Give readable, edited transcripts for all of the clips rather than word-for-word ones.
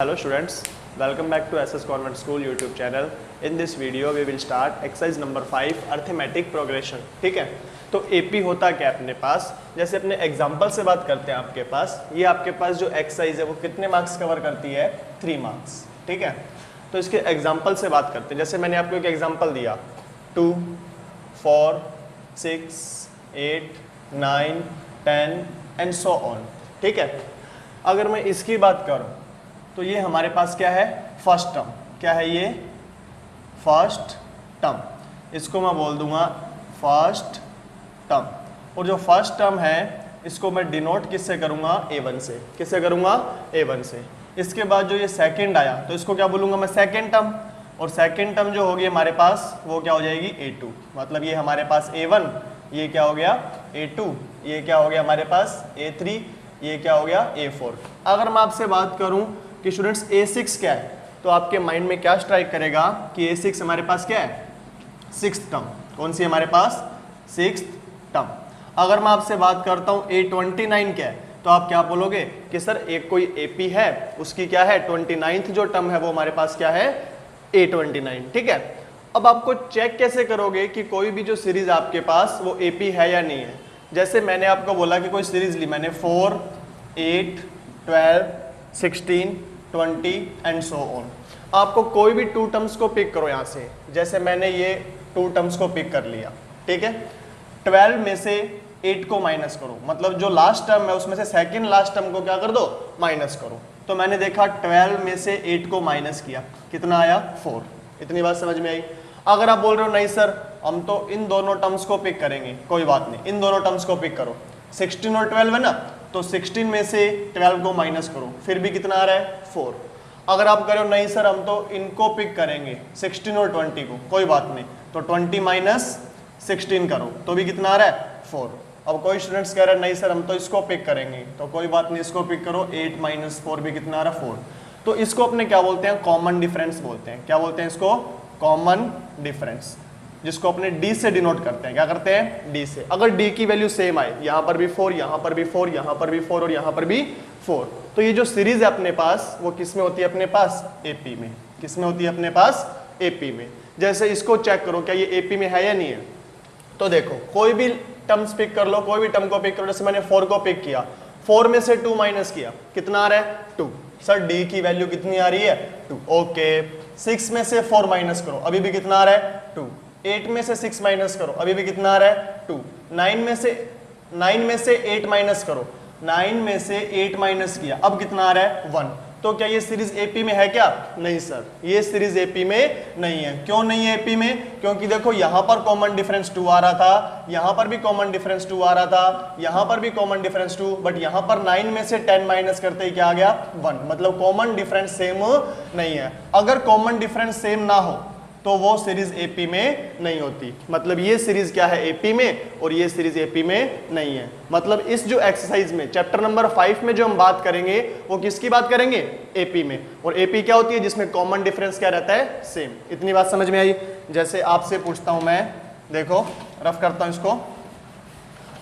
Hello students, welcome back to SS Convent School YouTube channel. In this video we will start exercise number 5 arithmetic progression. ठीक है, तो AP होता क्या अपने पास, जैसे अपने एग्जाम्पल से बात करते हैं आपके पास, ये आपके पास जो एक्सरसाइज है वो कितने मार्क्स कवर करती है, 3 मार्क्स. ठीक है, तो इसके एग्जाम्पल से बात करते हैं. जैसे मैंने आपको एक एग्जाम्पल दिया 2, 4, 6, 8, 9, 10 एंड सो ऑन. ठीक है, अगर मैं इसकी बात करूँ तो ये हमारे पास क्या है, फर्स्ट टर्म. क्या है ये, फर्स्ट टर्म. इसको मैं बोल दूंगा फर्स्ट टर्म. और जो फर्स्ट टर्म है इसको मैं डिनोट किससे करूंगा, A1 से. किससे करूंगा, A1 से. इसके बाद जो ये सेकंड आया तो इसको क्या बोलूंगा मैं, सेकंड टर्म. और सेकंड टर्म जो होगी हमारे पास वो क्या हो जाएगी, A2. मतलब ये हमारे पास A1, ये क्या हो गया A2, ये क्या हो गया हमारे पास A3, ये क्या हो गया A4. अगर मैं आपसे बात करूं कि स्टूडेंट्स A6 क्या है, तो आपके माइंड में क्या स्ट्राइक करेगा कि A6 हमारे पास क्या है, सिक्स्थ टर्म. कौन सी हमारे पास, सिक्स्थ टर्म. अगर मैं आपसे बात करता हूँ A29 क्या है, तो आप क्या बोलोगे कि सर एक कोई AP है, उसकी क्या है 29th जो टर्म है वो हमारे पास क्या है, A29. ठीक है, अब आपको चेक कैसे करोगे कि कोई भी जो सीरीज आपके पास वो AP है या नहीं है. जैसे मैंने आपको बोला कि कोई सीरीज ली मैंने 4, 8, 12, 16, 20 एंड सो ऑन. आपको कोई भी 2 टर्म्स को पिक करो यहाँ से. जैसे मैंने ये 2 टर्म्स को पिक कर लिया. ठीक है, 12 में से 8 को माइनस करो, मतलब जो लास्ट टर्म है उसमें से सेकंड लास्ट टर्म को क्या कर दो, माइनस करो. तो मैंने देखा 12 में से 8 को माइनस किया, कितना आया, 4. इतनी बात समझ में आई. अगर आप बोल रहे हो नहीं सर हम तो इन दोनों टर्म्स को पिक करेंगे, कोई बात नहीं, इन दोनों टर्म्स को पिक करो. 16 और 12 है ना, तो 16 में से 12 को माइनस करो, फिर भी कितना आ रहा है, 4. अगर आप करो नहीं सर हम तो इनको पिक करेंगे 16 और 20 को, कोई बात नहीं, तो 20 माइनस 16 करो तो भी कितना आ रहा है, 4. अब कोई स्टूडेंट्स कह रहे हैं नहीं सर हम तो इसको पिक करेंगे, तो कोई बात नहीं, इसको पिक करो, 8 माइनस 4 भी कितना आ रहा है, 4. तो इसको अपने क्या बोलते हैं, कॉमन डिफरेंस बोलते हैं. क्या बोलते हैं इसको, कॉमन डिफरेंस, जिसको अपने D से डिनोट करते हैं. क्या करते हैं, D से. अगर D की वैल्यू सेम आए, यहाँ पर भी 4, यहाँ पर भी 4, यहाँ पर भी 4 और यहाँ पर भी 4, तो ये जो सीरीज है अपने पास वो किस में होती है, अपने पास AP में. किस में होती है, अपने पास AP में. जैसे इसको चेक करो क्या ये AP में है या नहीं है. तो देखो कोई भी टर्म्स पिक कर लो, कोई भी टर्म को पिक करो. जैसे मैंने 4 को पिक किया, 4 में से 2 माइनस किया, कितना आ रहा है, 2. सर D की वैल्यू कितनी आ रही है, 2. ओके. 6 में से 4 माइनस करो, अभी भी कितना आ रहा है, 2. 8 में से 6 माइनस करो, अभी भी कितना आ रहा है, 2. 9 में से 8 माइनस करो, 9 में से 8 माइनस किया, अब कितना आ रहा है, 1. तो क्या ये सीरीज AP में है क्या, नहीं सर, ये सीरीज AP में नहीं है. क्यों नहीं है AP में, क्योंकि देखो यहाँ पर कॉमन डिफरेंस 2 आ रहा था, यहाँ पर भी कॉमन डिफरेंस 2 आ रहा था, यहाँ पर भी कॉमन डिफरेंस 2, बट यहाँ पर 9 में से 10 माइनस करते ही क्या आ गया, 1. मतलब कॉमन डिफरेंस सेम नहीं है. अगर कॉमन डिफरेंस सेम ना हो तो वो सीरीज AP में नहीं होती. मतलब ये सीरीज क्या है, AP में, और ये सीरीज AP में नहीं है. मतलब इस जो एक्सरसाइज में चैप्टर नंबर 5 में जो हम बात करेंगे वो किसकी बात करेंगे, AP में. और AP क्या होती है, जिसमें कॉमन डिफरेंस क्या रहता है, सेम. इतनी बात समझ में आई. जैसे आपसे पूछता हूं मैं, देखो रफ करता हूं इसको.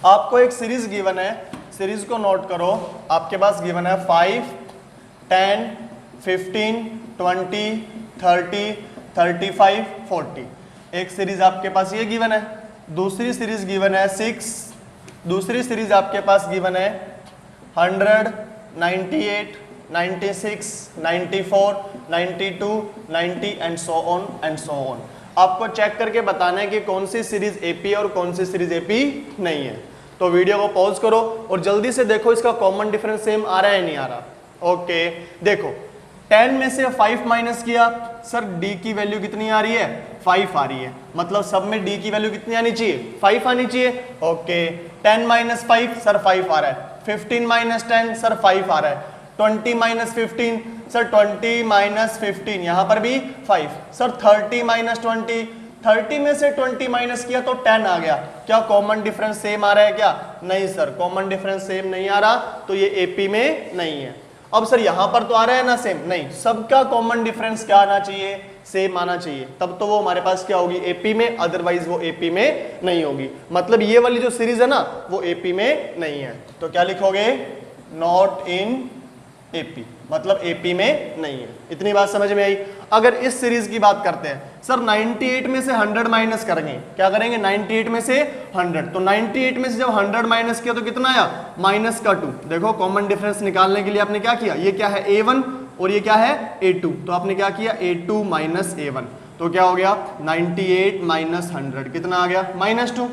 आपको एक सीरीज गिवन है, सीरीज को नोट करो. आपके पास गिवन है 5, 10, 15, 20, 30, 35, 40. एक सीरीज आपके पास ये गिवन है. दूसरी सीरीज गिवन है 6. दूसरी सीरीज आपके पास गिवन है 100, 98, 96, 94, 92, 90 and so on and so on. आपको चेक करके बताना है कि कौन सी सीरीज AP है और कौन सी सीरीज AP नहीं है. तो वीडियो को पॉज करो और जल्दी से देखो इसका कॉमन डिफरेंस सेम आ रहा है नहीं आ रहा. ओके, देखो 10 में से 5 माइनस किया, सर D की वैल्यू कितनी आ रही है, 5 आ रही है. मतलब सब में D की वैल्यू कितनी आनी चाहिए, 5 आनी चाहिए. ओके. 10 माइनस 5, सर 5 आ रहा है. 15 माइनस 10, सर 5 आ रहा है. 20 माइनस 15, सर 20 माइनस 15, यहाँ पर भी 5. सर 30 माइनस 20, 30 में से 20 माइनस किया तो 10 आ गया. क्या कॉमन डिफरेंस सेम आ रहा है क्या, नहीं सर, कॉमन डिफरेंस सेम नहीं आ रहा, तो ये AP में नहीं है. अब सर यहां पर तो आ रहा है ना सेम, नहीं, सबका कॉमन डिफरेंस क्या आना चाहिए, सेम आना चाहिए, तब तो वो हमारे पास क्या होगी, AP में. अदरवाइज वो AP में नहीं होगी. मतलब ये वाली जो सीरीज है ना वो AP में नहीं है. तो क्या लिखोगे, नॉट इन AP. मतलब AP में नहीं है। इतनी बात समझ में आई। अगर इस सीरीज की बात करते हैं, सर 98 में से 100 माइनस करेंगे, क्या करेंगे 98 में से 100, तो 98 में से जब 100 माइनस किया तो कितना आया माइनस का 2। देखो कॉमन डिफरेंस निकालने के लिए आपने क्या किया, ये क्या है A1 और ये क्या है A2, तो आपने क्या किया A2 माइनस A1, तो क्या हो गया 98 माइनस 100 कितना आ गया -2।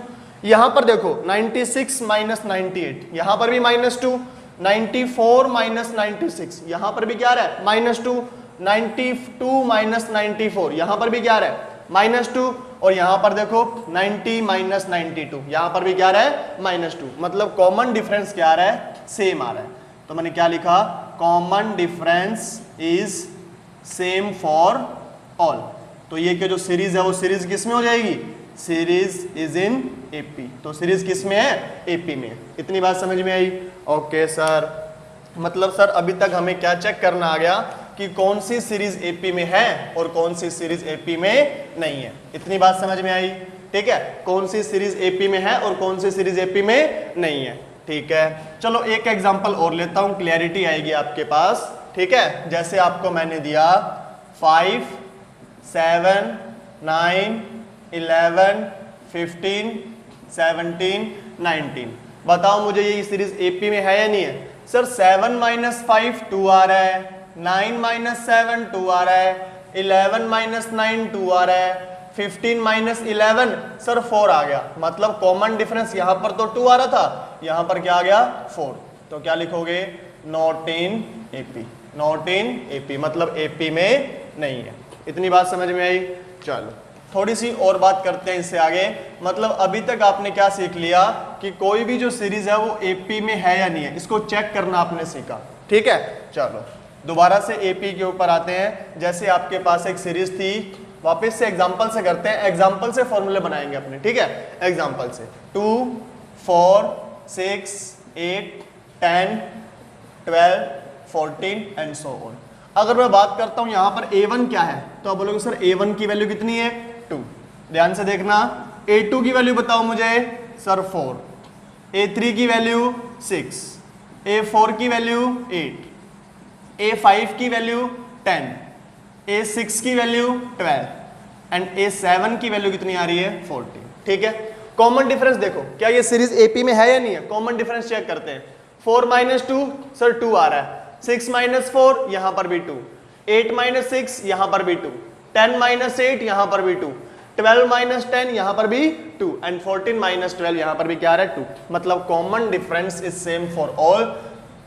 यहां पर देखो 96 माइनस 98, यहां पर भी -2, 94 माइनस 96, यहां पर भी क्या रहा है -2, 92 माइनस 94, यहां पर भी क्या रहा है -2, और यहां पर देखो 90 माइनस 92, यहां पर भी क्या रहा है -2, मतलब कॉमन डिफरेंस क्या आ रहा है, सेम आ रहा है। तो मैंने क्या लिखा, common difference is same for all. तो ये जो सीरीज है वो सीरीज किस में हो जाएगी, सीरीज इज इन AP, तो सीरीज किस में है AP में। इतनी बात समझ में आई। ओके सर, मतलब सर अभी तक हमें क्या चेक करना आ गया कि कौन सी सीरीज AP में है और कौन सी सीरीज AP में नहीं है। इतनी बात समझ में आई, ठीक है, कौन सी सीरीज AP में है और कौन सी सीरीज AP में नहीं है। ठीक है, चलो एक एग्जांपल और लेता हूं, क्लैरिटी आएगी आपके पास। ठीक है, जैसे आपको मैंने दिया 5, 7, 9, 11, 15, 17, 19, बताओ मुझे ये सीरीज AP में है या नहीं है। सर 7 माइनस 5 2 आ रहा है, 9 माइनस 7 2 आ रहा है, 11 माइनस 9 2 आ रहा है, 15 माइनस 11 सर 4 आ गया, मतलब कॉमन डिफरेंस यहाँ पर तो 2 आ रहा था, यहाँ पर क्या आ गया 4, तो क्या लिखोगे not in AP, not in AP मतलब AP में नहीं है। इतनी बात समझ में आई। चलो थोड़ी सी और बात करते हैं इससे आगे। मतलब अभी तक आपने क्या सीख लिया कि कोई भी जो सीरीज है वो AP में है या नहीं है, इसको चेक करना आपने सीखा। ठीक है, चलो दोबारा से AP के ऊपर आते हैं। जैसे आपके पास एक सीरीज थी, वापस से एग्जांपल से करते हैं, एग्जांपल से फॉर्मूले बनाएंगे अपने। ठीक है, एग्जांपल से 2, 4, 6, 8, 10, 12, 14 एंड सो ऑन। अगर मैं बात करता हूं यहां पर A1 क्या है, तो आप बोलोगे सर A1 की वैल्यू कितनी है 2। ध्यान से देखना, A2 की वैल्यू बताओ मुझे सर 4, A3 की वैल्यू 6, A4 की वैल्यू 8, A5 की वैल्यू 10, A6 की वैल्यू 12 एंड A7 की वैल्यू कितनी आ रही है 14। ठीक है, कॉमन डिफरेंस देखो क्या ये सीरीज AP में है या नहीं है, कॉमन डिफरेंस चेक करते हैं। 4 माइनस 2 सर 2 आ रहा है, 6 माइनस 4 यहां पर भी 2, 8 माइनस 6 यहां पर भी 2, 10 माइनस 8 यहां पर भी 2, 12 माइनस 10 यहां पर भी 2 एंड 14 माइनस 12 यहां पर भी क्या आ रहा है 2, मतलब common difference is same for all,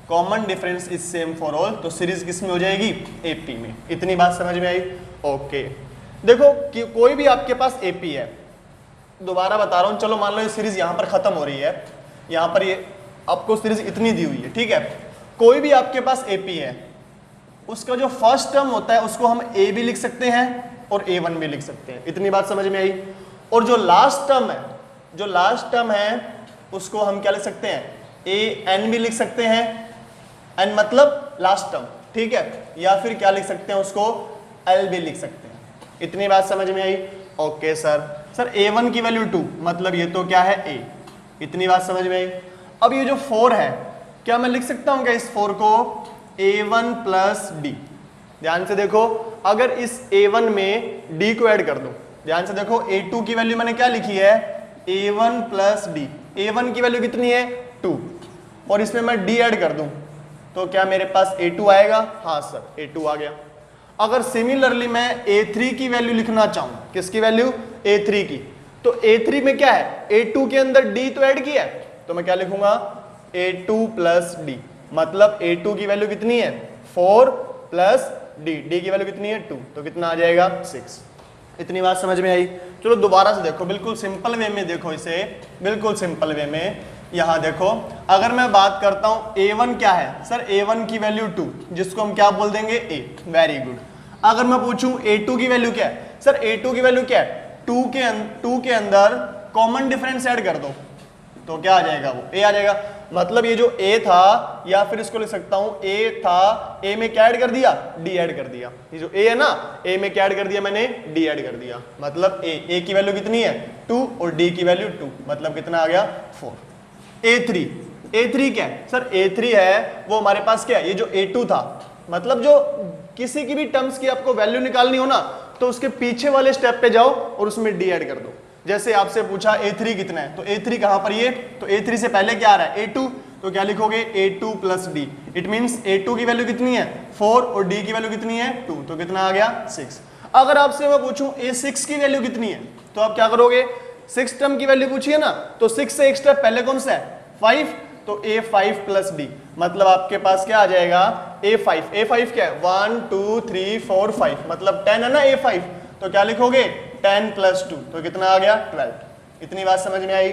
common difference is same for all. तो सीरीज किस में हो जाएगी AP में। इतनी बात समझ में आई। ओके, देखो कि कोई भी आपके पास AP है, दोबारा बता रहा हूं, चलो मान लो ये सीरीज यहां पर खत्म हो रही है, यहां पर ये आपको सीरीज इतनी दी हुई है। ठीक है, कोई भी आपके पास AP है, उसका जो फर्स्ट टर्म होता है उसको हम A भी लिख सकते हैं और A1 भी लिख सकते हैं। इतनी बात समझ में आई। और जो लास्ट टर्म है, जो लास्ट टर्म है उसको हम क्या लिख सकते हैं AN भी लिख सकते हैं, N मतलब लास्ट टर्म। ठीक है, या फिर क्या लिख सकते हैं उसको L भी लिख सकते हैं। इतनी बात समझ में आई। ओके सर A1 की वैल्यू 2 मतलब ये तो क्या है A। इतनी बात समझ में आई। अब ये जो 4 है, क्या मैं लिख सकता हूं क्या इस 4 को A1 प्लस D। ध्यान से देखो, अगर इस A1 में D को ऐड कर दूं, ध्यान से देखो A2 की वैल्यू मैंने क्या लिखी है A1 प्लस D, A1 की वैल्यू कितनी है 2 और इसमें मैं D ऐड कर दूं तो क्या मेरे पास A2 आएगा। हाँ सर A2 आ गया। अगर सिमिलरली मैं A3 की वैल्यू लिखना चाहूं, किसकी वैल्यू A3 की, तो A3 में क्या है A2 के अंदर D तो ऐड किया है, तो मैं क्या लिखूंगा A2 प्लस D, मतलब A2 की वैल्यू कितनी है 4 प्लस D की वैल्यू कितनी है 2, तो कितना आ जाएगा 6। इतनी बात समझ में आई। चलो दोबारा से देखो, बिल्कुल सिंपल वे में देखो इसे, बिल्कुल सिंपल वे में। यहां देखो, अगर मैं बात करता हूं A1 क्या है सर A1 की वैल्यू 2, जिसको हम क्या बोल देंगे A। Very good. अगर मैं पूछूं A2 की वैल्यू क्या है सर A2 की वैल्यू क्या है 2 के अंदर कॉमन डिफरेंस ऐड कर दो तो क्या आ जाएगा वो A आ जाएगा। मतलब ये जो A था, या फिर इसको लिख सकता हूं A था, A में क्या ऐड कर दिया D ऐड कर दिया। ये जो A है ना, A में क्या ऐड कर दिया मैंने D ऐड कर दिया, मतलब A की वैल्यू कितनी है 2 और D की वैल्यू 2, मतलब कितना आ गया 4। A3 क्या है सर A3 है वो हमारे पास क्या है, ये जो A2 था मतलब जो किसी की भी टर्म्स की आपको वैल्यू निकालनी हो ना तो उसके पीछे वाले स्टेप पे जाओ और उसमें डी ऐड कर दो। जैसे आपसे पूछा a3 कितना है, तो a3 कहां पर ये, तो a3 से पहले क्या आ रहा है a2, तो क्या लिखोगे a2 plus D. It means a2 की वैल्यू कितनी है 4 और d की वैल्यू कितनी है 2, तो कितना आ गया 6। अगर आपसे मैं पूछूं a6 की वैल्यू कितनी है तो आप क्या करोगे, 6 टर्म की वैल्यू पूछिए ना, तो 6 से एक स्टेप पहले कौन सा है 5, तो a5 प्लस डी, मतलब आपके पास क्या आ जाएगा a5। a5 क्या है 1 2 3 4 5, मतलब 10 है ना a5, तो क्या लिखोगे 10 प्लस 2, तो कितना आ गया 12। इतनी बात समझ में आई,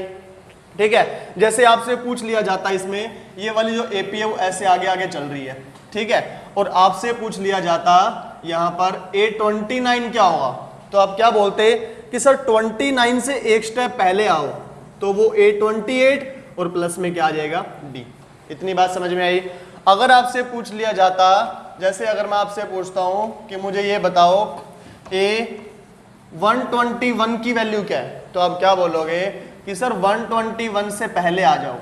ठीक है। जैसे आपसे पूछ लिया जाता है इसमें ये वाली जो एपी है वो ऐसे आगे आगे चल रही है, ठीक है, और आपसे पूछ लिया जाता यहाँ पर a29 क्या होगा, तो आप क्या बोलते कि सर 29 से एक स्टेप पहले आओ, तो वो a28 और प्लस में क्या आ जाएगा d। इतनी बात समझ में आई। अगर आपसे पूछ लिया जाता, जैसे अगर मैं आपसे पूछता हूं कि मुझे ये बताओ a121 की वैल्यू क्या है, तो आप क्या बोलोगे कि सर 121 से पहले आ जाओ,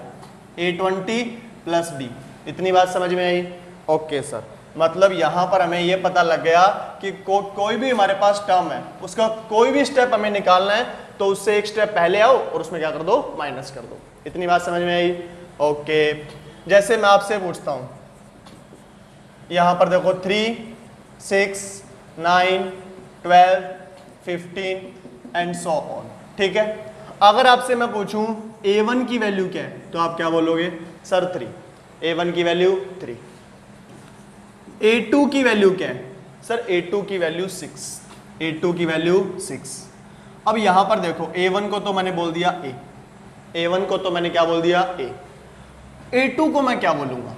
a20 प्लस d। इतनी बात समझ में आई, ओके सर। मतलब यहां पर हमें यह पता लग गया कि कोई भी हमारे पास टर्म है उसका कोई भी स्टेप हमें निकालना है तो उससे एक स्टेप पहले आओ और उसमें क्या कर दो माइनस कर दो। इतनी बात समझ में आई, ओके। जैसे मैं आपसे पूछता हूं यहां पर देखो 3 6 9 12 15 एंड सो ऑन, ठीक है। अगर आपसे मैं पूछूं a1 की वैल्यू क्या है तो आप क्या बोलोगे सर 3, a1 की वैल्यू 3। a2 की वैल्यू क्या है सर, a2 की वैल्यू 6, a2 की वैल्यू 6। अब यहां पर देखो a1 को तो मैंने बोल दिया a, a1 को तो मैंने क्या बोल दिया a, a2 को मैं क्या बोलूंगा,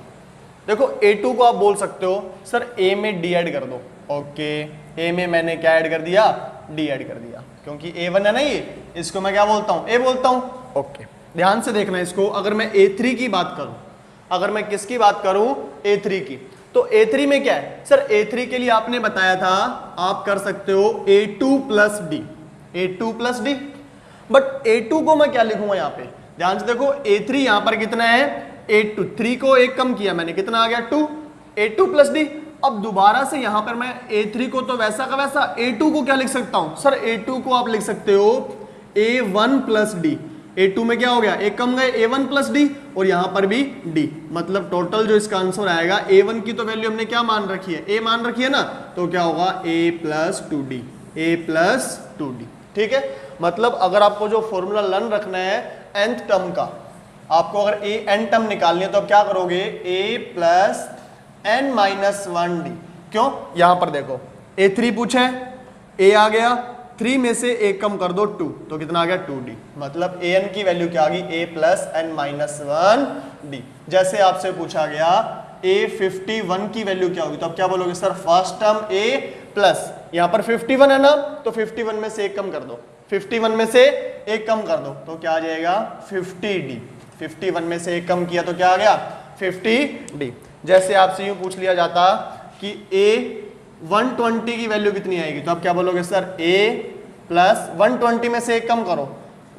देखो a2 को आप बोल सकते हो सर a में d ऐड कर दो, ओके, a में मैंने क्या ऐड कर दिया d ऐड कर दिया, क्योंकि a1 है ना ये, इसको मैं क्या बोलता हूं a बोलता हूं, ओके। ध्यान से देखना इसको, अगर मैं a3 की बात करूं, अगर मैं किसकी बात करूं a3 की, तो a3 में क्या है सर, a3 के लिए आपने बताया था आप कर सकते हो a2 plus D, a2 plus D, but a2 को मैं क्या लिखूंगा यहाँ पे, ध्यान से देखो a3 यहाँ पर कितना है a2, 3 को एक कम किया मैंने, कितना आ गया 2, a2 प्लस डी। अब दोबारा से यहां पर मैं a3 को तो वैसा का वैसा, a2 को क्या लिख सकता हूं सर, a2 को आप लिख सकते हो a1 प्लस डी, a2 में क्या हो गया एक कम गए a1 प्लस डी और यहां पर भी d, मतलब टोटल जो इसका आंसर आएगा a1 की तो वैल्यू हमने क्या मान रखी है a मान रखी है ना, तो क्या होगा a plus 2d, a plus 2d, ठीक है। मतलब अगर आपको जो फॉर्मूला लर्न रखना है nth टर्म का, आपको अगर n टर्म निकालनी है तो आप क्या करोगे a plus n minus 1d, क्यों, यहां पर देखो a3 पूछे a आ गया, 3 में से एक कम कर दो 2, तो कितना आ गया 2d, मतलब an की वैल्यू क्या आ गई a plus n minus 1d। जैसे आपसे पूछा गया a51 की वैल्यू क्या होगी, तो आप क्या बोलोगे sir first term a plus, यहां पर 51 है ना, तो 51 में से एक कम कर दो, 51 में से एक कम कर दो तो क्या आ जाएगा 50d, 51 में से एक कम किया तो क्या आ गया 50d। जैसे आपसे यूं पूछ लिया जाता कि a120 की वैल्यू कितनी आएगी, तो आप क्या बोलोगे सर a प्लस 120 में से एक कम करो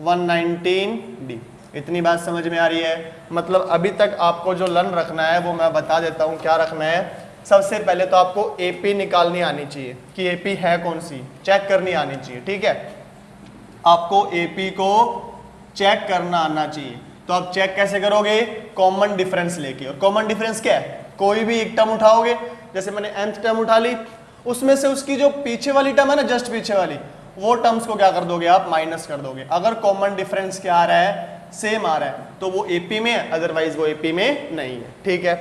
119d। इतनी बात समझ में आ रही है। मतलब अभी तक आपको जो लर्न रखना है वो मैं बता देता हूं क्या रखना है। सबसे पहले तो आपको AP निकालनी आनी चाहिए कि AP है कौन सी, चेक करनी आनी चाहिए, ठीक है। आपको AP को चेक करना आना चाहिए, तो आप चेक कैसे करोगे, कॉमन डिफरेंस लेके। और कॉमन डिफरेंस क्या है, कोई भी एक टर्म उठाओगे, जैसे मैंने nth टर्म उठा ली, उसमें से उसकी जो पीछे वाली टर्म है ना, जस्ट पीछे वाली, वो टर्म्स को क्या कर दोगे आप माइनस कर दोगे। अगर कॉमन डिफरेंस क्या आ रहा है सेम आ रहा है तो वो AP में है, अदरवाइज वो AP में नहीं है, ठीक है।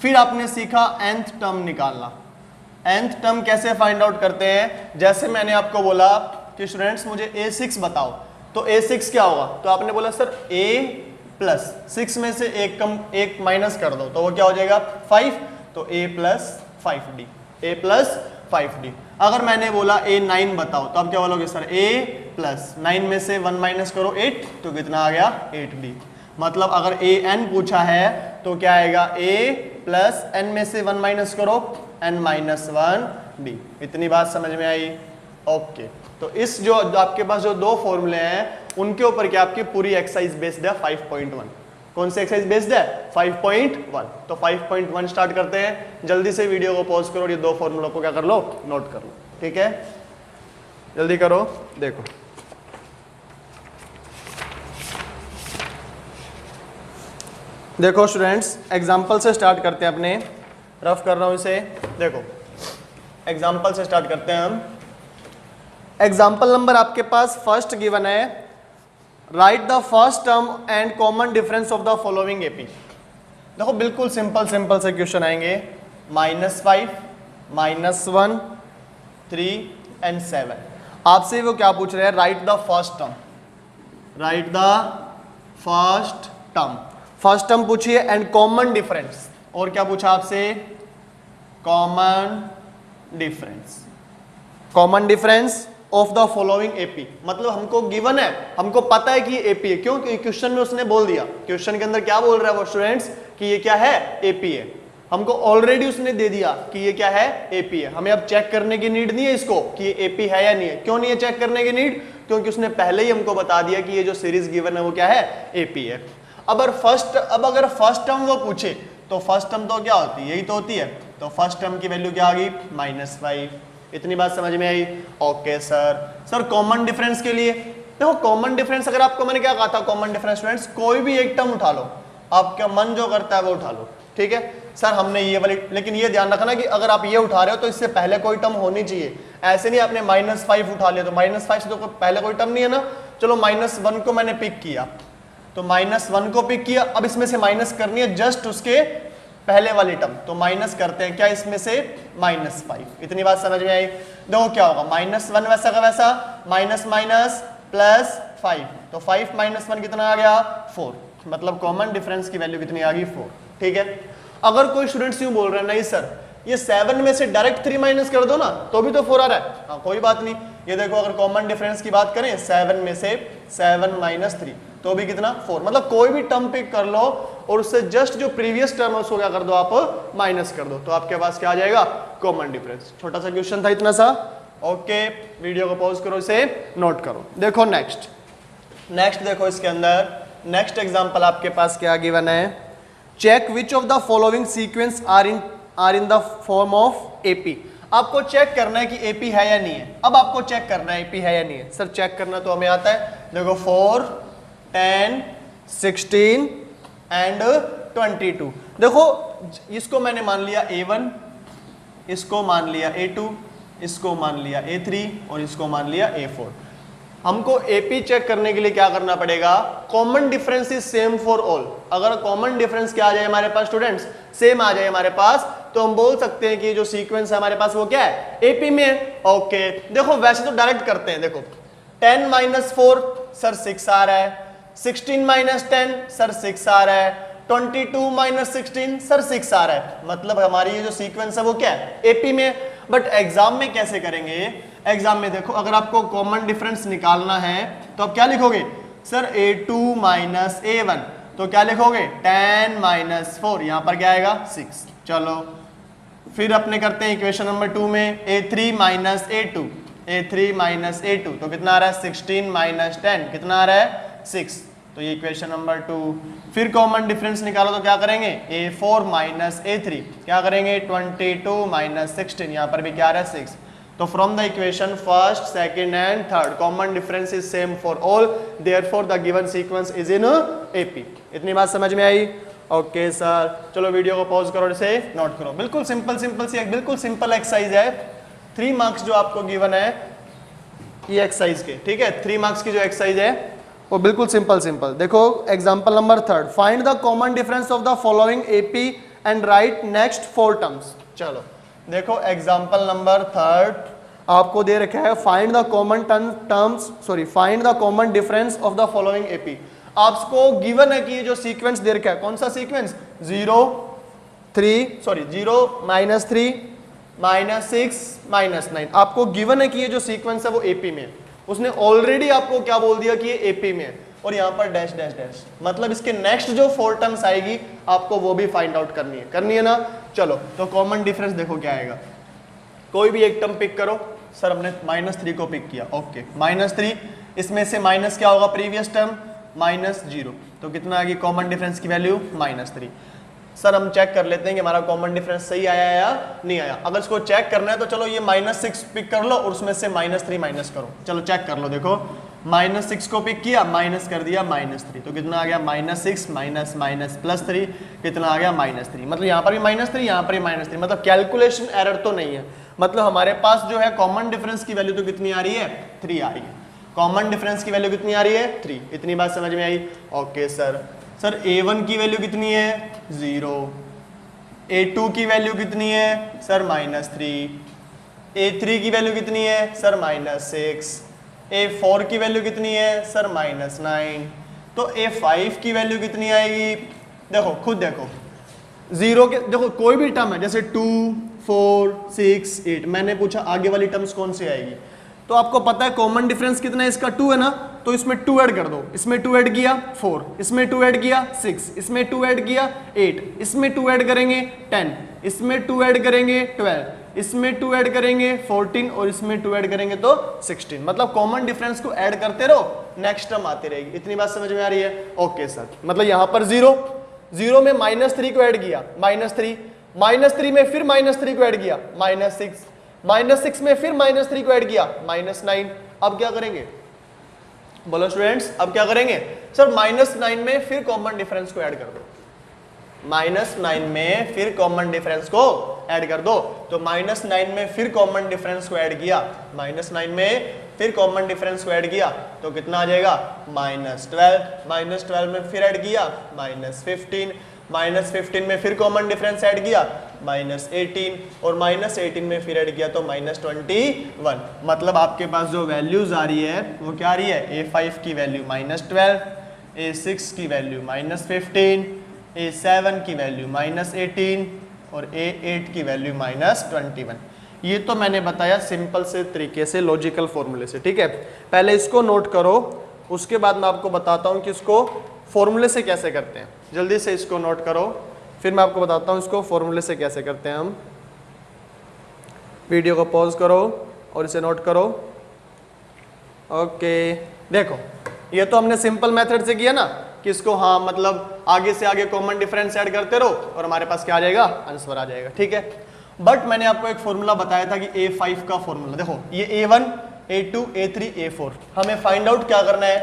फिर आपने सीखा nth टर्म निकालना। nth टर्म कैसे फाइंड आउट करते हैं, जैसे मैंने आपको बोला कि स्टूडेंट्स मुझे a6 बताओ, तो a6 क्या होगा, तो आपने बोला सर a प्लस 6 में से एक माइनस कर दो तो वो क्या हो जाएगा 5, तो a plus 5d, a plus 5d। अगर मैंने बोला a9 बताओ तो आप क्या बोलोगे सर a प्लस 9 में से 1 माइनस करो 8, तो कितना आ गया 8d। मतलब अगर an पूछा है तो क्या आएगा a प्लस n में से 1 माइनस करो n माइनस 1d। इतनी बात समझ में आई, ओके। तो इस जो आपके पास जो दो फॉर्मूले हैं उनके ऊपर क्या आपकी पूरी एक्सरसाइज बेस्ड है 5.1, कौन सी एक्सरसाइज बेस्ड है? 5.1। तो 5.1 स्टार्ट करते हैं। जल्दी से वीडियो को पॉज करो और ये दो फॉर्मूलों को क्या कर लो, नोट कर लो, ठीक है? जल्दी करो। देखो देखो स्टूडेंट्स, एग्जाम्पल से स्टार्ट करते हैं अपने, रफ कर रहा हूं इसे। देखो एग्जाम्पल से स्टार्ट करते हैं हम। एग्जाम्पल नंबर आपके पास फर्स्ट गिवन है, right the first term and common difference of the following AP. देखो बिल्कुल सिंपल सिंपल से क्वेश्चन आएंगे। -5, -1, 3 एंड 7। आपसे वो क्या पूछ रहे हैं? Right the first term, right the first term, first term पूछिए एंड कॉमन डिफरेंस। और क्या पूछा आपसे? Common difference, common difference of the following AP. मतलब हमको गिवन है, हमको पता है कि ये एपी है। क्यों? क्योंकि क्वेश्चन में उसने बोल दिया। क्वेश्चन के अंदर क्या बोल रहा है वो स्टूडेंट्स कि ये क्या है? एपी है। हमको ऑलरेडी उसने दे दिया कि ये क्या है? एपी है। हमें अब चेक करने की नीड नहीं है इसको कि ये एपी है या नहीं है। क्यों नहीं है चेक करने की नीड? क्योंकि उसने पहले ही हमको बता दिया कि ये जो सीरीज गिवन है वो क्या है? एपी है। अब अगर फर्स्ट टर्म वो पूछे तो फर्स्ट टर्म तो क्या होती है? यही तो होती है। तो फर्स्ट टर्म की वैल्यू क्या आ गई? -5। इतनी बात समझ में आई? ओके सर कॉमन डिफरेंस के लिए देखो, कॉमन डिफरेंस अगर आपको मैंने क्या कहा था? कॉमन डिफरेंस स्टूडेंट्स कोई भी एक टर्म उठा लो, आपका मन जो करता है वो उठा लो, ठीक है? सर हमने ये वाली, लेकिन ये ध्यान रखना कि अगर आप ये उठा रहे हो तो इससे पहले कोई टर्म होनी चाहिए। ऐसे नहीं आपने -5 उठा लिया तो -5 से तो पहले कोई टर्म नहीं है ना। चलो -1 को मैंने पिक किया, तो -1 को पिक किया। अब इसमें से माइनस करनी है जस्ट उसके पहले वाली टर्म, तो माइनस करते हैं क्या इसमें से? -5। इतनी बात समझ में आई? देखो क्या होगा, -1 वैसा का वैसा, माइनस माइनस प्लस 5, तो 5 - 1 कितना आ गया? 4। मतलब कॉमन डिफरेंस की वैल्यू कितनी आ गई? 4, ठीक है? अगर कोई स्टूडेंट्स यूं बोल रहे हैं नहीं सर ये 7 में से डायरेक्ट 3 माइनस कर दो ना तो भी तो 4 आ रहा है। हाँ कोई बात नहीं, ये देखो अगर कॉमन डिफरेंस की बात करें 7 में से 7 - 3 तो भी कितना? 4। मतलब कोई भी टर्म पिक कर लो और उससे जस्ट जो प्रीवियस टर्म है उसको क्या कर दो आप? माइनस कर दो, तो आपके पास क्या आ जाएगा? Common difference. छोटा सा क्वेश्चन था, इतना सा। ओके वीडियो को पॉज करो, इसे नोट करो। देखो नेक्स्ट देखो इसके अंदर नेक्स्ट एग्जांपल आपके पास क्या गिवन है? Check which of the following sequence are in the form of AP. आपको चेक करना है कि एपी है या नहीं है। अब आपको चेक करना है एपी है या नहीं है। सर चेक करना तो हमें आता है। देखो 4, 10, 16 एंड 22। देखो इसको मैंने मान लिया A1, इसको मान लिया A2, इसको मान लिया A3 और इसको मान लिया A4। हमको एपी चेक करने के लिए क्या करना पड़ेगा? Common difference is same for all. अगर कॉमन डिफरेंस क्या आ जाए हमारे पास स्टूडेंट्स? सेम आ जाए हमारे पास, तो हम बोल सकते हैं कि जो सीक्वेंस है हमारे पास वो क्या है? एपी में है। ओके देखो वैसे तो डायरेक्ट करते हैं। देखो 10 - 4 सर 6 आ रहा है, 16 - 10 सर 6 आ रहा है, 22 - 16 सर 6 आ रहा है। मतलब हमारी ये जो सीक्वेंस है वो क्या है? एपी में। बट एग्जाम में कैसे करेंगे? एग्जाम में देखो अगर आपको कॉमन डिफरेंस निकालना है तो आप क्या लिखोगे? सर A2 - A1, तो क्या लिखोगे? 10 - 4, यहां पर क्या आएगा? 6। चलो फिर अपने करते हैं इक्वेशन नंबर 2 में A3 - A2, A3 - A2 तो कितना आ रहा है? 16 - 10 कितना आ रहा है? 6। तो ये इक्वेशन नंबर 2। फिर कॉमन डिफरेंस निकालो तो क्या करेंगे? A4 - A3 क्या करेंगे? 22 - 16, यहाँ पर भी क्या आ रहा है? 6। तो from the equation first, second and third common difference is same for all, therefore the given sequence is in AP. इतनी बात समझ में आई? ओके सर चलो वीडियो को पॉज करो, इसे नोट करो। बिल्कुल सिंपल सी बिल्कुल सिंपल एक्सरसाइज है। 3 मार्क्स जो आपको गिवन है ये एक्सरसाइज के, ठीक है? 3 मार्क्स की जो एक्सरसाइज है वो बिल्कुल सिंपल। देखो example number 3, find the common difference of the following AP and right next 4 terms. चलो देखो एग्जांपल नंबर 3 आपको दे रखा है, find the common find the common difference of the following AP. आपको गिवन है कि ये जो सीक्वेंस दे रखा है, कौन सा सीक्वेंस? 0 -3 -6 -9। आपको गिवन है कि ये जो सीक्वेंस है वो एपी में है। उसने ऑलरेडी आपको क्या बोल दिया कि ये एपी में है, और यहाँ पर डैश डैश डैश, मतलब इसके नेक्स्ट जो 4 टर्म्स आएगी आपको वो भी फाइंड आउट करनी है ना। चलो तो कॉमन डिफरेंस देखो क्या आएगा। कोई भी एक टर्म पिक करो। सर हमने -3 को पिक किया। ओके -3, इसमें से माइनस क्या होगा? प्रीवियस टर्म, -0, तो कितना आ गई कॉमन डिफरेंस की वैल्यू -3। सर हम चेक कर लेते हैं कि हमारा कॉमन डिफरेंस सही आया या नहीं आया। अगर इसको चेक करना है तो चलो ये -6 पिक कर लो और उसमें से -3 माइनस करो। चलो चेक कर लो, देखो -6 को पिक किया, माइनस कर दिया -3, तो कितना आ गया -6 माइनस माइनस +3, कितना आ गया -3। मतलब यहाँ पर भी -3, यहाँ पर भी -3, मतलब कैलकुलेशन एरर तो नहीं है। मतलब हमारे पास जो है कॉमन डिफरेंस की वैल्यू तो कितनी आ रही है, 3 आ रही है। कॉमन डिफरेंस की वैल्यू कितनी आ रही है, 3। इतनी बात समझ में आई? ओके सर A1 की वैल्यू कितनी है, 0। A2 की वैल्यू कितनी है सर, -3। A3 की वैल्यू कितनी है सर, -6। A4 की वैल्यू कितनी है सर, -9। तो A5 की वैल्यू कितनी आएगी, देखो खुद देखो, 0 के देखो कोई भी टर्म है जैसे 2, 4, 6, 8, मैंने पूछा आगे वाली टर्म्स कौन सी आएगी, तो आपको पता है कॉमन डिफरेंस कितना है इसका, 2 है ना, तो इसमें 2 ऐड कर दो, इसमें 2 ऐड किया 4, इसमें 2 ऐड किया 6, इसमें 2 ऐड किया 8, इसमें 2 ऐड करेंगे 10, इसमें 2 ऐड करेंगे 12, इसमें 2 ऐड करेंगे 14 और इसमें 2 ऐड करेंगे तो 16। मतलब कॉमन डिफरेंस को ऐड करते रहो, नेक्स्ट टर्म आती रहेगी। इतनी बात समझ में आ रही है? ओके सर, मतलब यहाँ पर 0 में -3 को ऐड किया, -3 में फिर -3 को ऐड किया, -6 में फिर -3 को ऐड किया, -9। अब क्या करेंगे, बोलो स्टूडेंट्स, अब क्या करेंगे सर, -9 में फिर कॉमन डिफरेंस को ऐड कर दो, -9 में फिर कॉमन डिफरेंस को ऐड कर दो। तो -9 में फिर कॉमन डिफरेंस को ऐड किया, -9 में फिर कॉमन डिफरेंस को ऐड किया तो कितना आ जाएगा, -12, -12 में फिर ऐड किया, -15, -15 में फिर कॉमन डिफरेंस ऐड किया, -18 और -18 में फिर ऐड किया तो -21। मतलब आपके पास जो वैल्यूज आ रही है वो क्या आ रही है, A5 की वैल्यू -12, A6 की वैल्यू -15, A7 की वैल्यू -18 और A8 की वैल्यू -21। ये तो मैंने बताया सिंपल से तरीके से, लॉजिकल फॉर्मूले से, ठीक है। पहले इसको नोट करो, उसके बाद मैं आपको बताता हूँ कि इसको फॉर्मूले से कैसे करते हैं। जल्दी से इसको नोट करो, फिर मैं आपको बताता हूँ इसको फॉर्मूले से कैसे करते हैं हम। वीडियो को पॉज करो और इसे नोट करो। ओके, देखो ये तो हमने सिंपल मेथड से किया ना, कि इसको हाँ मतलब आगे से आगे कॉमन डिफरेंस ऐड करते रहो और हमारे पास क्या आ जाएगा, आंसर आ जाएगा, ठीक है। बट मैंने आपको एक फॉर्मूला बताया था कि A5 का फॉर्मूला, देखो ये A1, A2, A3, A4, हमें फाइंड आउट क्या करना है,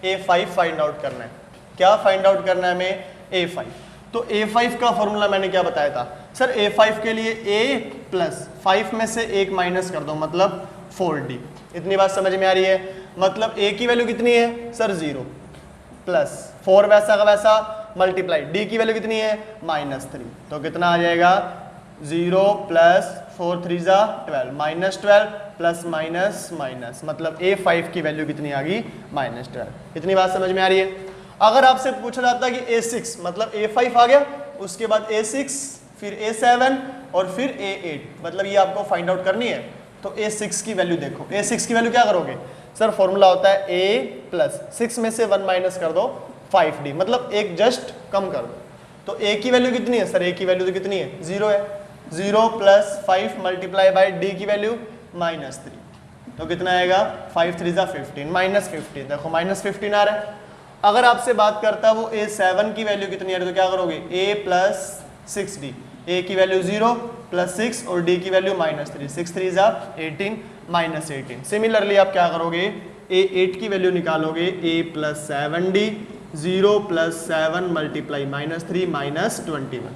A5 फाइंड आउट करना है। क्या फाइंड आउट करना है हमें, A5। तो A5 का फॉर्मूला मैंने क्या बताया था सर, A5 के लिए A प्लस 5 में से 1 माइनस कर दो, मतलब 4D। इतनी बात समझ में आ रही है? मतलब A की वैल्यू कितनी है सर, 0 प्लस 4 वैसा का वैसा मल्टीप्लाई, D की वैल्यू कितनी है -3, तो कितना आ जाएगा 0 प्लस 4 3 12, -12 प्लस माइनस माइनस, मतलब A5 की वैल्यू कितनी आ गई, -12। इतनी बात समझ में आ रही है? अगर आपसे पूछा जाता है कि A6 मतलब A5 आ गया, उसके बाद A6 फिर A7 और फिर A8, मतलब ये आपको फाइंड आउट करनी है। तो A6 की वैल्यू देखो, A6 की वैल्यू क्या करोगे सर, फॉर्मूला होता है A प्लस 6 में से 1 माइनस कर दो 5D, मतलब एक जस्ट कम कर दो। तो A की वैल्यू कितनी है सर, A की वैल्यू तो कितनी है, 0 है, 0 प्लस 5 मल्टीप्लाई बाई D की वैल्यू -3, तो कितना आएगा 5 3 15, -15, देखो -15 आ रहा है। अगर आपसे बात करता है वो A7 की वैल्यू कितनी है, तो क्या करोगे, A प्लस 6D, A की वैल्यू 0 प्लस 6 और D की वैल्यू -3, 6 3 18, -18। सिमिलरली आप क्या करोगे, A8 की वैल्यू निकालोगे, A plus 7D, 0 plus 7 multiply -3 -21।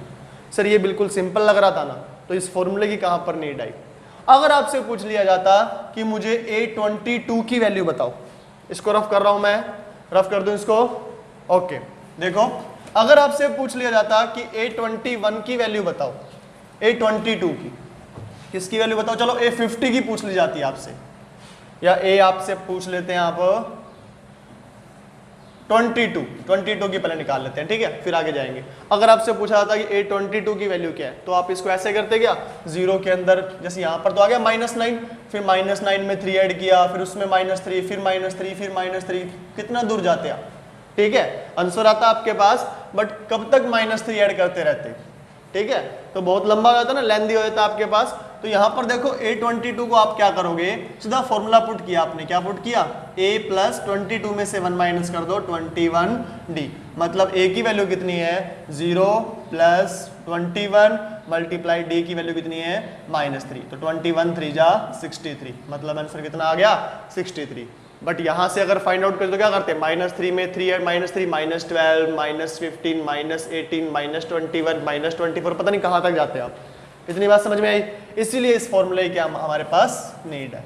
Sir ये बिल्कुल सिंपल लग रहा था ना, तो इस फॉर्मूले की कहाँ पर नीड आई। अगर आपसे पूछ लिया जाता कि मुझे A22 की वैल्यू बताओ, इसको रफ कर रहा हूं मैं, रफ कर दूं इसको। ओके देखो, अगर आपसे पूछ लिया जाता कि A21 की वैल्यू बताओ, A22 की किसकी वैल्यू बताओ, चलो A50 की पूछ ली जाती है आपसे, या A आपसे पूछ लेते हैं आप 22 की पहले निकाल लेते हैं, ठीक है, फिर आगे जाएंगे। अगर आपसे पूछा जाता कि A22 की वैल्यू क्या है, तो आप इसको ऐसे करते क्या, 0 के अंदर जैसे यहाँ पर तो आ गया -9, फिर -9 में 3 ऐड किया, फिर उसमें -3, फिर -3, फिर -3, कितना दूर जाते आप, ठीक है, आंसर आता आपके पास। बट कब तक -3 ऐड करते रहते, ठीक है, तो बहुत लंबा हो जाता ना, लेंदी हो जाता आपके पास। तो यहाँ पर देखो A22 को आप क्या करोगे, सीधा फॉर्मूला पुट किया आपने, क्या पुट किया, A प्लस 22 में से 1 माइनस कर दो 21D, मतलब A की वैल्यू कितनी है 0 प्लस 21 मल्टीप्लाई D की वैल्यू कितनी है -3, तो 21 3 जा 63, मतलब आंसर कितना आ गया 63। बट यहाँ से अगर फाइंड आउट करें तो क्या करते हैं, -3 में 3 है -3 -12 -15 -18 -21 -24, पता नहीं कहाँ तक जाते हैं आप। इतनी बात समझ में आई, इसीलिए इस फॉर्मूले की हमारे पास नीड है।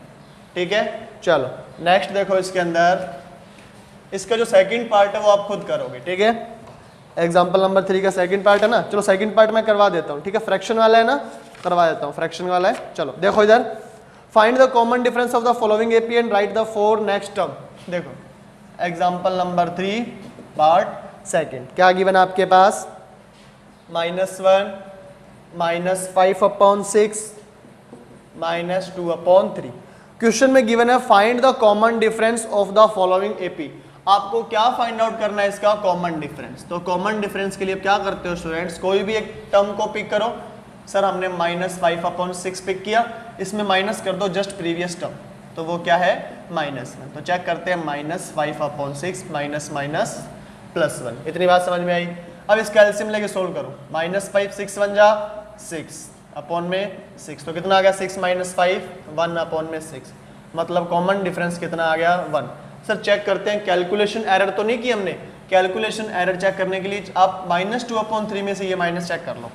ठीक है, चलो नेक्स्ट देखो, इसके अंदर इसका जो सेकंड पार्ट है वो आप खुद करोगे। ठीक है, एग्जांपल नंबर 3 का सेकंड पार्ट है ना, चलो सेकंड पार्ट मैं करवा देता हूँ। ठीक है, फ्रैक्शन वाला है ना, करवा देता हूँ, फ्रैक्शन वाला है। चलो देखो इधर, find the common difference of the following AP and right the 4 next term. देखो एग्जांपल नंबर 3 पार्ट सेकंड, क्या गिवन आपके पास, -1 -5/6 -2/3। क्वेश्चन में गिवन है find the common difference of the following AP. आपको क्या फाइंड आउट करना है, इसका कॉमन डिफरेंस। तो कॉमन डिफरेंस के लिए क्या करते हो स्टूडेंट्स, कोई भी एक टर्म को पिक करो। सर हमने -5/6 पिक किया, इसमें माइनस कर दो जस्ट प्रीवियस टर्म, तो वो क्या है -1। तो चेक करते हैं -5/6 माइनस +1। इतनी बात समझ में आई। अब इसका एलसीएम लेके सोल्व करो, -5 6 1 जा 6 अपॉन में 6, तो कितना आ गया 6 - 5 1 अपॉन में 6, मतलब कॉमन डिफरेंस कितना आ गया 1। सर चेक करते हैं, कैलकुलेशन एरर तो नहीं की हमने। कैलकुलेशन एरर चेक करने के लिए आप -2/3 में से ये माइनस चेक कर लो।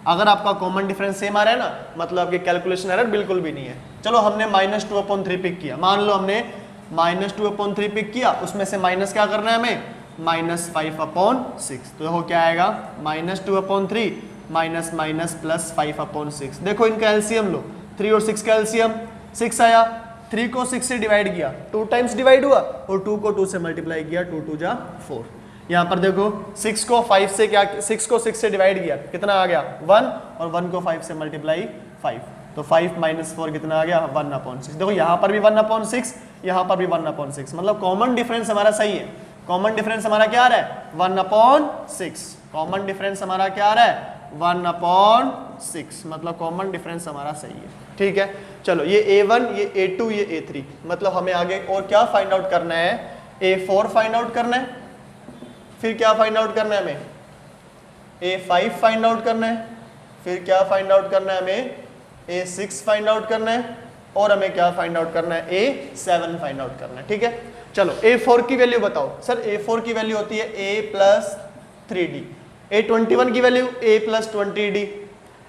अगर आपका कॉमन डिफरेंस सेम आ रहा है ना, मतलब आपकी कैलकुलेशन एरर बिल्कुल भी नहीं है। चलो हमने -2/3 पिक किया, मान लो हमने -2/3 पिक किया, उसमें से माइनस क्या करना है हमें, -5/6, तो देखो क्या आएगा -2/3 माइनस +5/6। देखो इनका एलसीएम लो, 3 और 6 का एलसीएम 6 आया, 3 को 6 से डिवाइड किया 2 टाइम्स डिवाइड हुआ, और 2 को 2 से मल्टीप्लाई किया, 2 2 जा 4। यहाँ पर देखो 6 को 5 से क्या, 6 को 6 से डिवाइड किया, कितना आ गया 1, और 1 को 5 से मल्टीप्लाई 5, तो 5 - 4 कितना आ गया 1/6। देखो यहाँ पर भी 1/6, यहाँ पर भी 1/6, मतलब कॉमन डिफरेंस हमारा सही है। कॉमन डिफरेंस हमारा क्या आ रहा है 1/6, कॉमन डिफरेंस हमारा क्या आ रहा है 1/6, मतलब कॉमन डिफरेंस हमारा सही है। ठीक है, चलो ये A1 ये A2 ये A3, मतलब हमें आगे और क्या फाइंड आउट करना है, A4 फाइंड आउट करना है, फिर क्या फाइंड आउट करना है हमें, A5 फाइंड आउट करना है, फिर क्या फाइंड आउट करना है हमें, A6 फाइंड आउट करना है, और हमें क्या फाइंड आउट करना है, A7 फाइंड आउट करना है। ठीक है, चलो A4 की वैल्यू बताओ। सर A4 की वैल्यू होती है A + 3D, A21 की वैल्यू A + 20D,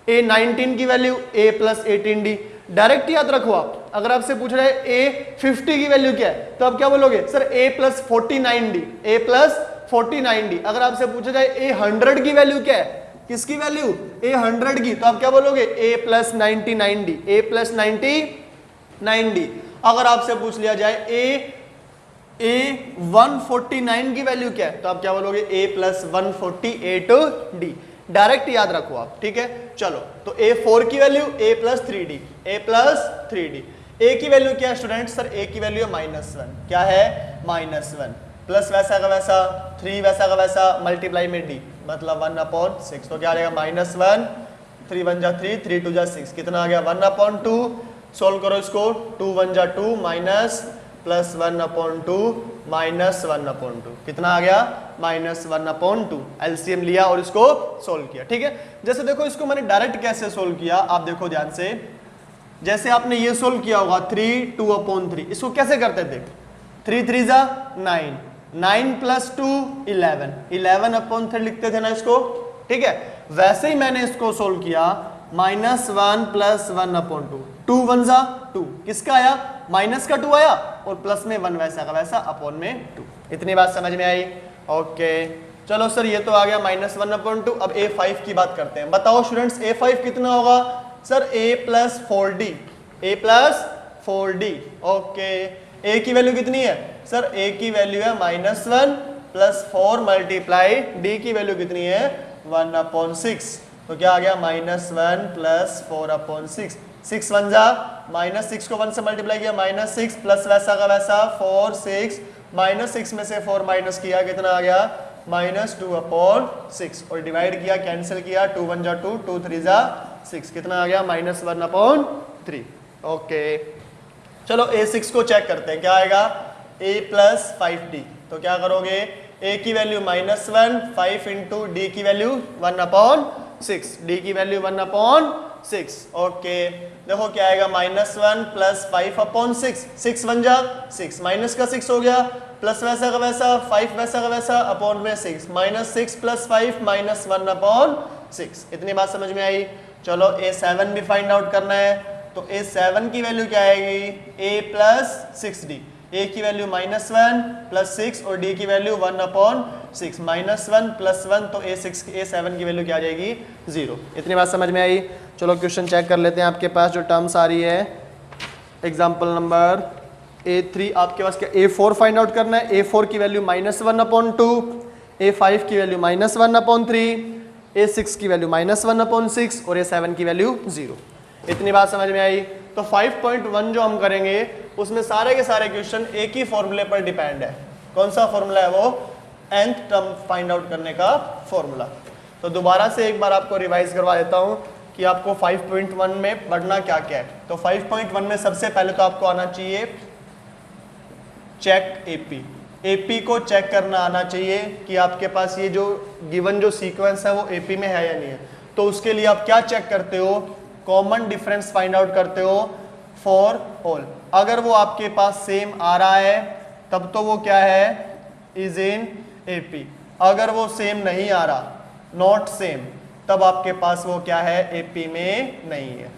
A19 की वैल्यू A + 18D। डायरेक्ट याद रखो आप, अगर आपसे पूछ रहे हैं A50 की वैल्यू क्या है, तो आप क्या बोलोगे, sir A + 49D, A + 49D। अगर आपसे पूछा जाए A100 की वैल्यू क्या है, किसकी वैल्यू, A100 की, तो आप क्या बोलोगे A + 99D, A + 99D। अगर आपसे पूछ लिया जाए A149 की वैल्यू क्या है, तो आप क्या बोलोगे A + 148D। डायरेक्ट याद रखो आप। ठीक है, चलो तो A4 की value A + 3D, A + 3D। A की वैल्यू क्या है स्टूडेंट, सर A की वैल्यू है -1, क्या है -1, प्लस वैसा का वैसा 3 वैसा का वैसा मल्टीप्लाई में D, मतलब 1/6, तो क्या आ जाएगा -1, 3 1 जा 3, 3 2 जा 6, कितना आ गया 1/2। सोल्व करो इसको, 2 1 जा 2 माइनस +1/2 -1/2, कितना आ गया -1/2। एलसीएम लिया और इसको सोल्व किया। ठीक है, जैसे देखो इसको मैंने डायरेक्ट कैसे सोल्व किया, आप देखो ध्यान से, जैसे आपने ये सोल्व किया होगा 3 2/3, इसको कैसे करते थे, 3 3 जा 9, 9 + 2 11, 11/3 लिखते थे ना इसको। ठीक है, वैसे ही मैंने इसको सोल्व किया, -1 + 1/2, 2 1 जा 2, किसका आया, माइनस का 2 आया, और प्लस में 1 वैसा का वैसा अपॉन में 2। इतनी बात समझ में आई। ओके, चलो सर ये तो आ गया -1/2। अब A5 की बात करते हैं। बताओ स्टूडेंट्स A5 कितना होगा, sir A + 4D, A + 4D। Okay, A की वैल्यू कितनी है, सर A की वैल्यू है -1 + 4 मल्टीप्लाई D की वैल्यू कितनी है 1/6, तो क्या आ गया -1 + 4/6, 6 1 जा -6 को 1 से मल्टीप्लाई किया -6, प्लस वैसा का वैसा 4 6, -6 में से 4 माइनस किया, कितना आ गया -2/6, और डिवाइड किया, कैंसिल किया, 2 1 जा 2, 2 3 जा 6, कितना आ गया -1/3। ओके चलो A6 को चेक करते हैं, क्या आएगा a + 5d। तो क्या करोगे, a की वैल्यू -1, 5 इंटू डी की वैल्यू 1/6, डी की वैल्यू 1/6। ओके देखो क्या आएगा, -1 + 5/6, 6 1 जा 6, माइनस का 6 हो गया, प्लस वैसा का वैसा, 5 वैसा का वैसा, अपॉन में 6, -6 + 5 -1/6। इतनी बात समझ में आई। चलो A7 भी फाइंड आउट करना है, तो A7 की वैल्यू क्या आएगी, a + 6d, a की वैल्यू -1 + 6 और d की वैल्यू 1/6, -1 + 1, तो A7 की वैल्यू क्या आ जाएगी 0। इतनी बात समझ में आई। चलो क्वेश्चन चेक कर लेते हैं, आपके पास जो टर्म्स आ रही है। एग्जाम्पल नंबर A3 आपके पास क्या, A4 फाइंड आउट करना है, A4 की वैल्यू -1/2, A5 की वैल्यू -1/3, A6 की वैल्यू -1/6 और A7 की वैल्यू 0। इतनी बात समझ में आई। तो 5.1 जो हम करेंगे उसमें सारे के सारे क्वेश्चन एक ही फॉर्मूले पर डिपेंड है। कौन सा फॉर्मूला है वो, nth टर्म फाइंड आउट करने का फॉर्मूला। तो दोबारा से एक बार आपको रिवाइज करवा देता हूं कि आपको 5.1 में पढ़ना क्या क्या है। तो 5.1 में सबसे पहले तो आपको आना चाहिए चेक एपी। एपी को चेक करना आना चाहिए कि आपके पास ये जो गिवन जो सीक्वेंस है वो एपी में है या नहीं है। तो उसके लिए आप क्या चेक करते हो, कॉमन डिफरेंस फाइंड आउट करते हो फॉर ऑल। अगर वो आपके पास सेम आ रहा है तब तो वो क्या है, इज इन एपी। अगर वो सेम नहीं आ रहा, नॉट सेम, तब आपके पास वो क्या है, एपी में नहीं है।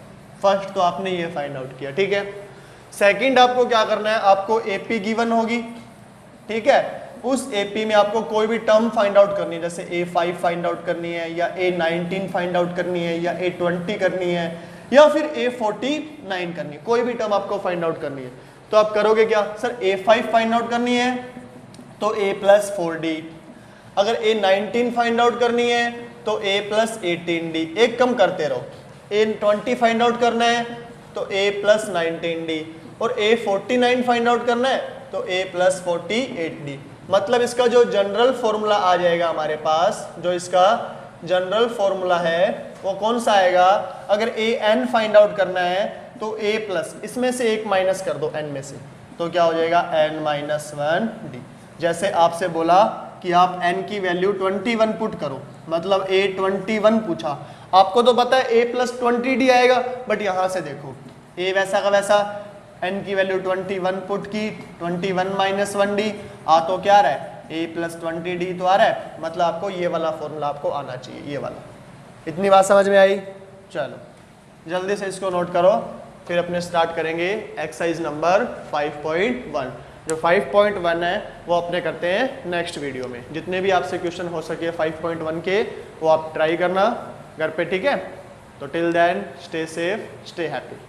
फर्स्ट तो आपने ये फाइंड आउट किया, ठीक है। सेकंड आपको क्या करना है, आपको एपी गिवन होगी, ठीक है। उस एपी में आपको कोई भी टर्म फाइंड आउट करनी है, जैसे A5 फाइंड आउट करनी है, या A19 फाइंड आउट करनी है, या A20 करनी है, या फिर A49 करनी है। कोई भी टर्म आपको फाइंड आउट करनी है तो आप करोगे क्या, सर A5 फाइंड आउट करनी है तो a + 4d, अगर A19 फाइंड आउट करनी है तो a + 18d, एक कम करते रहो। A20 फाइंड आउट करना है तो a + 19d, और A49 फाइंड आउट करना है तो a + 48d। मतलब इसका जो जनरल फॉर्मूला आ जाएगा हमारे पास, जो इसका जनरल फॉर्मूला है वो कौन सा आएगा, अगर an फाइंड आउट करना है तो a प्लस, इसमें से एक माइनस कर दो n में से, तो क्या हो जाएगा n - 1d। जैसे आपसे बोला कि आप n की वैल्यू 21 पुट करो, मतलब A21 पूछा, आपको तो पता है a + 20d आएगा, बट यहाँ से देखो a वैसा का वैसा, n की वैल्यू 21 पुट की, 21 - 1d आ तो क्या रहा है, a + 20d तो आ रहा है, मतलब आपको ये वाला फॉर्मूला आपको आना चाहिए, ये वाला। इतनी बात समझ में आई। चलो जल्दी से इसको नोट करो, फिर अपने स्टार्ट करेंगे एक्सरसाइज नंबर 5.1। जो 5.1 है वो अपने करते हैं नेक्स्ट वीडियो में। जितने भी आपसे क्वेश्चन हो सके 5.1 के वो आप ट्राई करना घर पे, ठीक है। तो till then stay safe, stay happy.